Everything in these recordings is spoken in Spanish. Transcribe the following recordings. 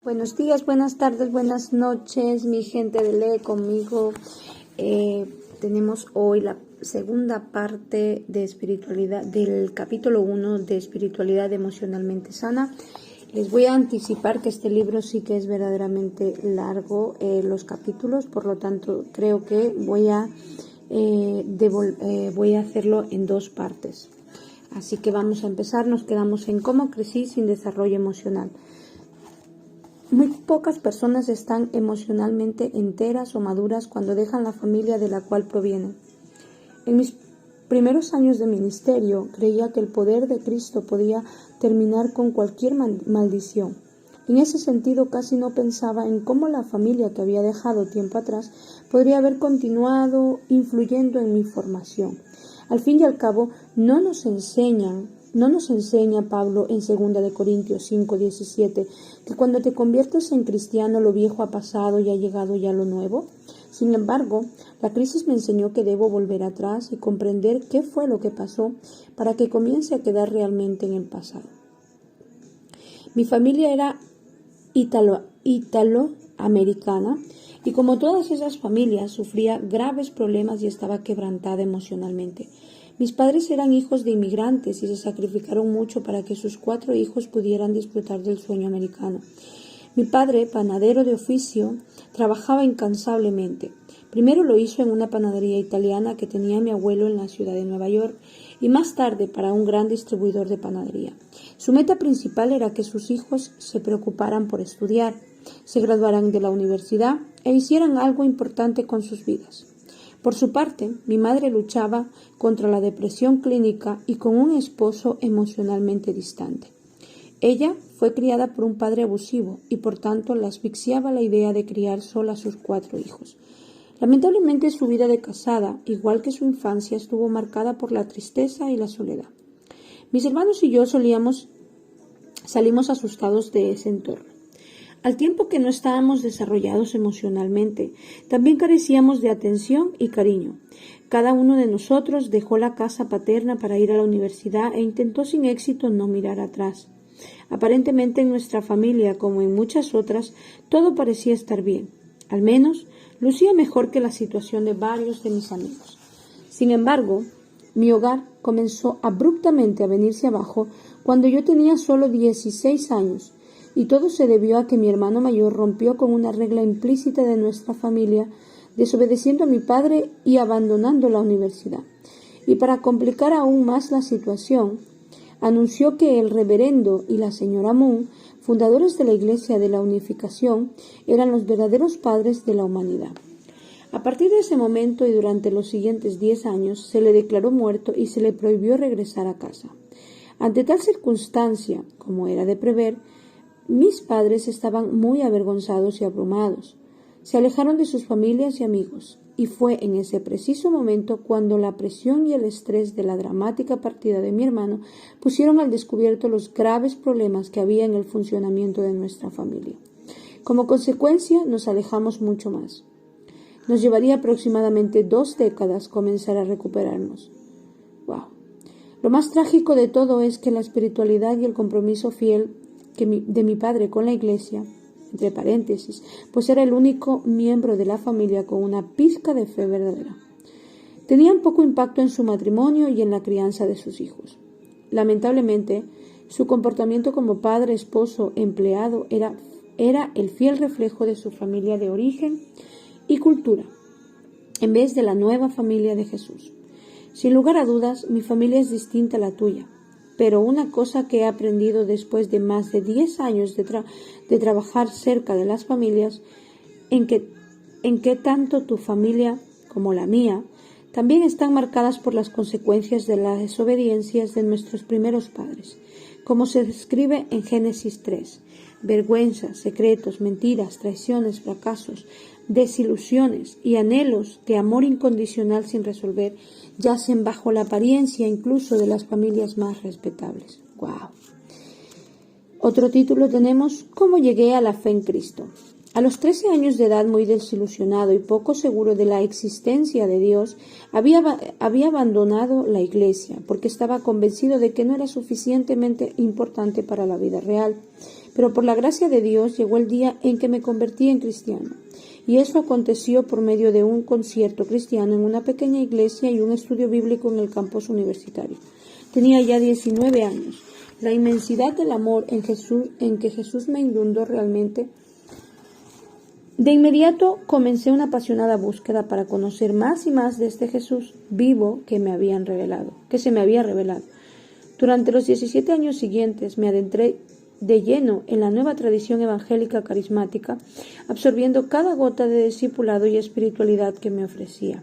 Buenos días, buenas tardes, buenas noches, mi gente de Lee conmigo. Tenemos hoy la segunda parte de espiritualidad, del capítulo 1 de espiritualidad emocionalmente sana. Les voy a anticipar que este libro sí que es verdaderamente largo, los capítulos, por lo tanto creo que voy a hacerlo en dos partes. Así que vamos a empezar, nos quedamos en cómo crecí sin desarrollo emocional. Muy pocas personas están emocionalmente enteras o maduras cuando dejan la familia de la cual provienen. En mis primeros años de ministerio creía que el poder de Cristo podía terminar con cualquier maldición. En ese sentido casi no pensaba en cómo la familia que había dejado tiempo atrás podría haber continuado influyendo en mi formación. Al fin y al cabo, no nos enseña Pablo en 2 de Corintios 5:17 que cuando te conviertes en cristiano lo viejo ha pasado y ha llegado ya lo nuevo. Sin embargo, la crisis me enseñó que debo volver atrás y comprender qué fue lo que pasó para que comience a quedar realmente en el pasado. Mi familia era italoamericana y como todas esas familias sufría graves problemas y estaba quebrantada emocionalmente. Mis padres eran hijos de inmigrantes y se sacrificaron mucho para que sus 4 hijos pudieran disfrutar del sueño americano. Mi padre, panadero de oficio, trabajaba incansablemente. Primero lo hizo en una panadería italiana que tenía mi abuelo en la ciudad de Nueva York y más tarde para un gran distribuidor de panadería. Su meta principal era que sus hijos se preocuparan por estudiar, se graduaran de la universidad e hicieran algo importante con sus vidas. Por su parte, mi madre luchaba contra la depresión clínica y con un esposo emocionalmente distante. Ella fue criada por un padre abusivo y por tanto la asfixiaba la idea de criar sola a sus 4 hijos. Lamentablemente su vida de casada, igual que su infancia, estuvo marcada por la tristeza y la soledad. Mis hermanos y yo salimos asustados de ese entorno. Al tiempo que no estábamos desarrollados emocionalmente, también carecíamos de atención y cariño. Cada uno de nosotros dejó la casa paterna para ir a la universidad e intentó sin éxito no mirar atrás. Aparentemente en nuestra familia, como en muchas otras, todo parecía estar bien. Al menos, lucía mejor que la situación de varios de mis amigos. Sin embargo, mi hogar comenzó abruptamente a venirse abajo cuando yo tenía solo 16 años. Y todo se debió a que mi hermano mayor rompió con una regla implícita de nuestra familia, desobedeciendo a mi padre y abandonando la universidad. Y para complicar aún más la situación, anunció que el reverendo y la señora Moon, fundadores de la Iglesia de la Unificación, eran los verdaderos padres de la humanidad. A partir de ese momento y durante los siguientes 10 años, se le declaró muerto y se le prohibió regresar a casa. Ante tal circunstancia, como era de prever, mis padres estaban muy avergonzados y abrumados. Se alejaron de sus familias y amigos, y fue en ese preciso momento cuando la presión y el estrés de la dramática partida de mi hermano pusieron al descubierto los graves problemas que había en el funcionamiento de nuestra familia. Como consecuencia, nos alejamos mucho más. Nos llevaría aproximadamente 2 décadas comenzar a recuperarnos. ¡Wow! Lo más trágico de todo es que la espiritualidad y el compromiso fiel de mi padre con la iglesia, entre paréntesis, pues era el único miembro de la familia con una pizca de fe verdadera, tenían poco impacto en su matrimonio y en la crianza de sus hijos. Lamentablemente, su comportamiento como padre, esposo, empleado era el fiel reflejo de su familia de origen y cultura, en vez de la nueva familia de Jesús. Sin lugar a dudas, mi familia es distinta a la tuya. Pero una cosa que he aprendido después de más de 10 años de trabajar cerca de las familias, en que tanto tu familia como la mía también están marcadas por las consecuencias de las desobediencias de nuestros primeros padres, como se describe en Génesis 3. Vergüenza, secretos, mentiras, traiciones, fracasos, desilusiones y anhelos de amor incondicional sin resolver yacen bajo la apariencia incluso de las familias más respetables. ¡Wow! Otro título tenemos: ¿Cómo llegué a la fe en Cristo? A los 13 años de edad, muy desilusionado y poco seguro de la existencia de Dios, había abandonado la iglesia porque estaba convencido de que no era suficientemente importante para la vida real. pero por la gracia de Dios llegó el día en que me convertí en cristiano. Y eso aconteció por medio de un concierto cristiano en una pequeña iglesia y un estudio bíblico en el campus universitario. Tenía ya 19 años. La inmensidad del amor en que Jesús me inundó realmente. De inmediato comencé una apasionada búsqueda para conocer más y más de este Jesús vivo que se me había revelado. Durante los 17 años siguientes me adentré de lleno en la nueva tradición evangélica carismática, absorbiendo cada gota de discipulado y espiritualidad que me ofrecía.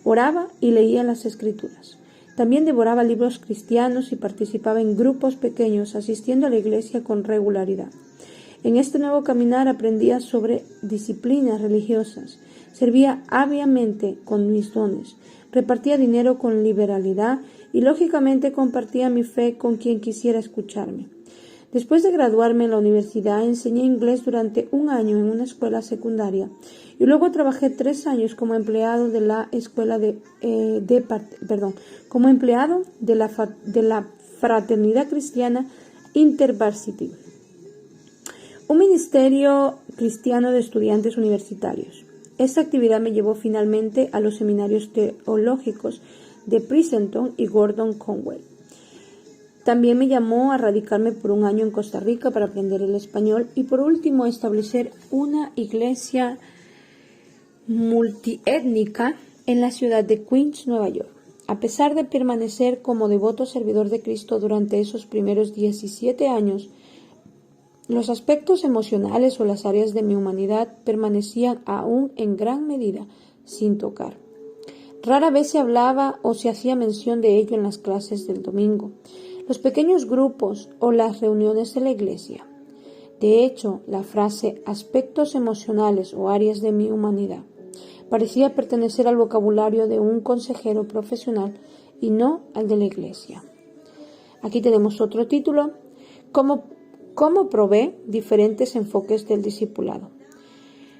Oraba y leía las Escrituras. También devoraba libros cristianos y participaba en grupos pequeños, asistiendo a la iglesia con regularidad. En este nuevo caminar aprendía sobre disciplinas religiosas, servía hábilmente con mis dones, repartía dinero con liberalidad y lógicamente compartía mi fe con quien quisiera escucharme. Después de graduarme en la universidad, enseñé inglés durante un año en una escuela secundaria y luego trabajé 3 años como empleado de la escuela como empleado de la Fraternidad Cristiana InterVarsity, un ministerio cristiano de estudiantes universitarios. Esta actividad me llevó finalmente a los seminarios teológicos de Princeton y Gordon Conwell. También me llamó a radicarme por un año en Costa Rica para aprender el español y por último a establecer una iglesia multiétnica en la ciudad de Queens, Nueva York. A pesar de permanecer como devoto servidor de Cristo durante esos primeros 17 años, los aspectos emocionales o las áreas de mi humanidad permanecían aún en gran medida sin tocar. Rara vez se hablaba o se hacía mención de ello en las clases del domingo, los pequeños grupos o las reuniones de la iglesia. De hecho, la frase aspectos emocionales o áreas de mi humanidad parecía pertenecer al vocabulario de un consejero profesional y no al de la iglesia. Aquí tenemos otro título: ¿Cómo probé diferentes enfoques del discipulado?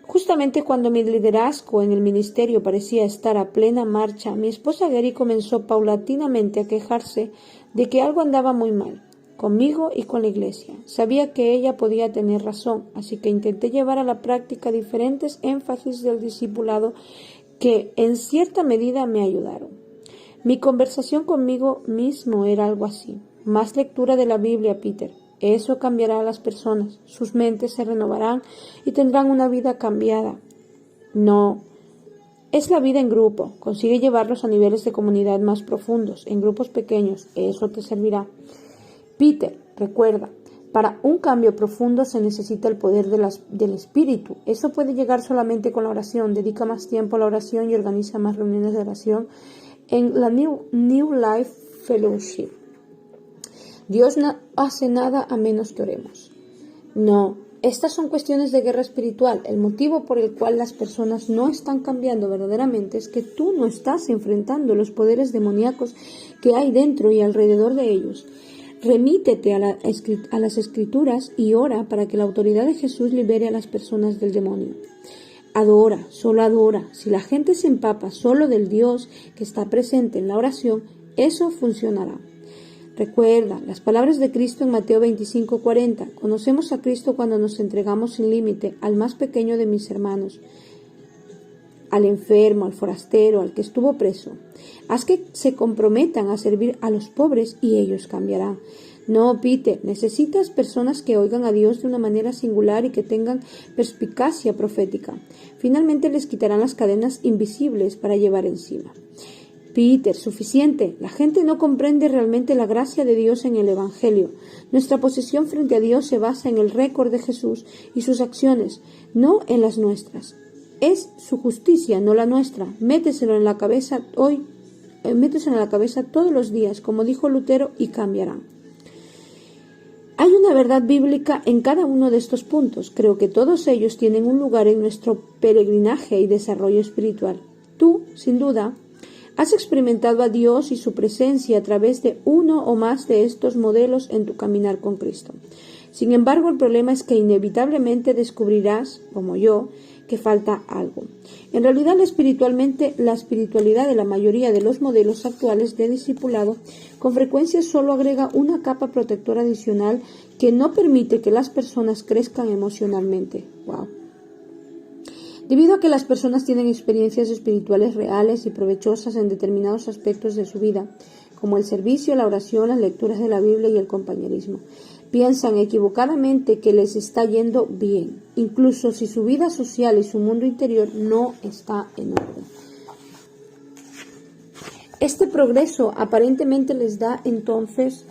Justamente cuando mi liderazgo en el ministerio parecía estar a plena marcha, mi esposa Gary comenzó paulatinamente a quejarse de que algo andaba muy mal, conmigo y con la iglesia. Sabía que ella podía tener razón, así que intenté llevar a la práctica diferentes énfasis del discipulado que en cierta medida me ayudaron. Mi conversación conmigo mismo era algo así: más lectura de la Biblia, Peter. Eso cambiará a las personas, sus mentes se renovarán y tendrán una vida cambiada. No, es la vida en grupo. Consigue llevarlos a niveles de comunidad más profundos, en grupos pequeños. Eso te servirá. Peter, recuerda, para un cambio profundo se necesita el poder del Espíritu. Eso puede llegar solamente con la oración. Dedica más tiempo a la oración y organiza más reuniones de oración en la New Life Fellowship. Dios no hace nada a menos que oremos. No, estas son cuestiones de guerra espiritual. El motivo por el cual las personas no están cambiando verdaderamente es que tú no estás enfrentando los poderes demoníacos que hay dentro y alrededor de ellos. Remítete a las Escrituras y ora para que la autoridad de Jesús libere a las personas del demonio. Adora, solo adora. Si la gente se empapa solo del Dios que está presente en la oración, eso funcionará. Recuerda las palabras de Cristo en Mateo 25:40. Conocemos a Cristo cuando nos entregamos sin límite al más pequeño de mis hermanos, al enfermo, al forastero, al que estuvo preso. Haz que se comprometan a servir a los pobres y ellos cambiarán. No, Peter, necesitas personas que oigan a Dios de una manera singular y que tengan perspicacia profética. Finalmente les quitarán las cadenas invisibles para llevar encima. Peter, suficiente. La gente no comprende realmente la gracia de Dios en el Evangelio. Nuestra posición frente a Dios se basa en el récord de Jesús y sus acciones, no en las nuestras. Es su justicia, no la nuestra. Méteselo en la cabeza todos los días, como dijo Lutero, y cambiarán. Hay una verdad bíblica en cada uno de estos puntos. Creo que todos ellos tienen un lugar en nuestro peregrinaje y desarrollo espiritual. Tú, sin duda, has experimentado a Dios y su presencia a través de uno o más de estos modelos en tu caminar con Cristo. Sin embargo, el problema es que inevitablemente descubrirás, como yo, que falta algo. En realidad, la espiritualidad de la mayoría de los modelos actuales de discipulado con frecuencia solo agrega una capa protectora adicional que no permite que las personas crezcan emocionalmente. Wow. Debido a que las personas tienen experiencias espirituales reales y provechosas en determinados aspectos de su vida, como el servicio, la oración, las lecturas de la Biblia y el compañerismo, piensan equivocadamente que les está yendo bien, incluso si su vida social y su mundo interior no está en orden. Este progreso aparentemente les da entonces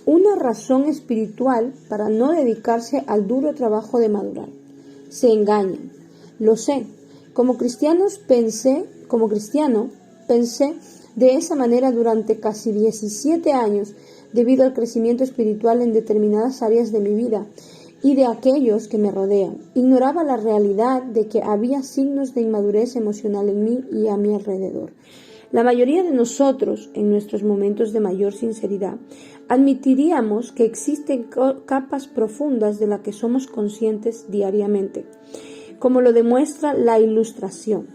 una razón espiritual para no dedicarse al duro trabajo de madurar. Se engañan. Lo sé. Como cristiano pensé de esa manera durante casi 17 años debido al crecimiento espiritual en determinadas áreas de mi vida y de aquellos que me rodean. Ignoraba la realidad de que había signos de inmadurez emocional en mí y a mi alrededor. La mayoría de nosotros, en nuestros momentos de mayor sinceridad, admitiríamos que existen capas profundas de las que somos conscientes diariamente, como lo demuestra la ilustración.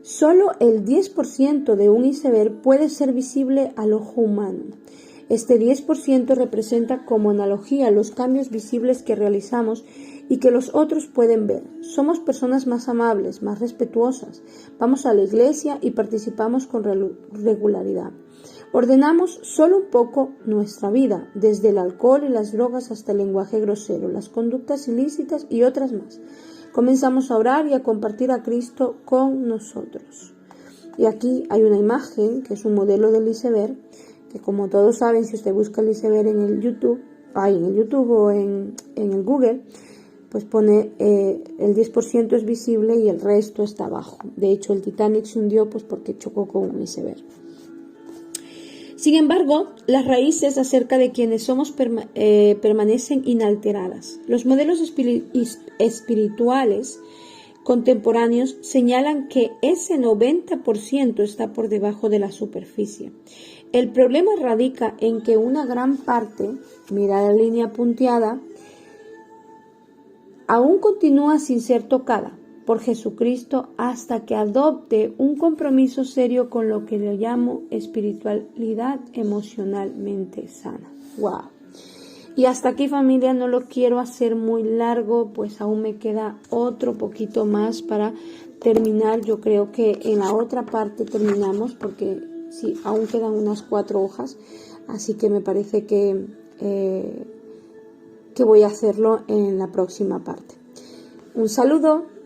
Solo el 10% de un iceberg puede ser visible al ojo humano. Este 10% representa como analogía los cambios visibles que realizamos y que los otros pueden ver. Somos personas más amables, más respetuosas. Vamos a la iglesia y participamos con regularidad. Ordenamos solo un poco nuestra vida, desde el alcohol y las drogas hasta el lenguaje grosero, las conductas ilícitas y otras más. Comenzamos a orar y a compartir a Cristo con nosotros. Y aquí hay una imagen que es un modelo del iceberg, que como todos saben, si usted busca el iceberg en el YouTube o en el Google, pues pone el 10% es visible y el resto está abajo. De hecho, el Titanic se hundió pues porque chocó con un iceberg. Sin embargo, las raíces acerca de quienes somos permanecen inalteradas. Los modelos espirituales contemporáneos señalan que ese 90% está por debajo de la superficie. El problema radica en que una gran parte, mira la línea punteada, aún continúa sin ser tocada por Jesucristo hasta que adopte un compromiso serio con lo que le llamo espiritualidad emocionalmente sana. ¡Wow! Y hasta aquí, familia, no lo quiero hacer muy largo, pues aún me queda otro poquito más para terminar. Yo creo que en la otra parte terminamos porque sí, aún quedan unas 4 hojas, así que me parece que voy a hacerlo en la próxima parte. Un saludo.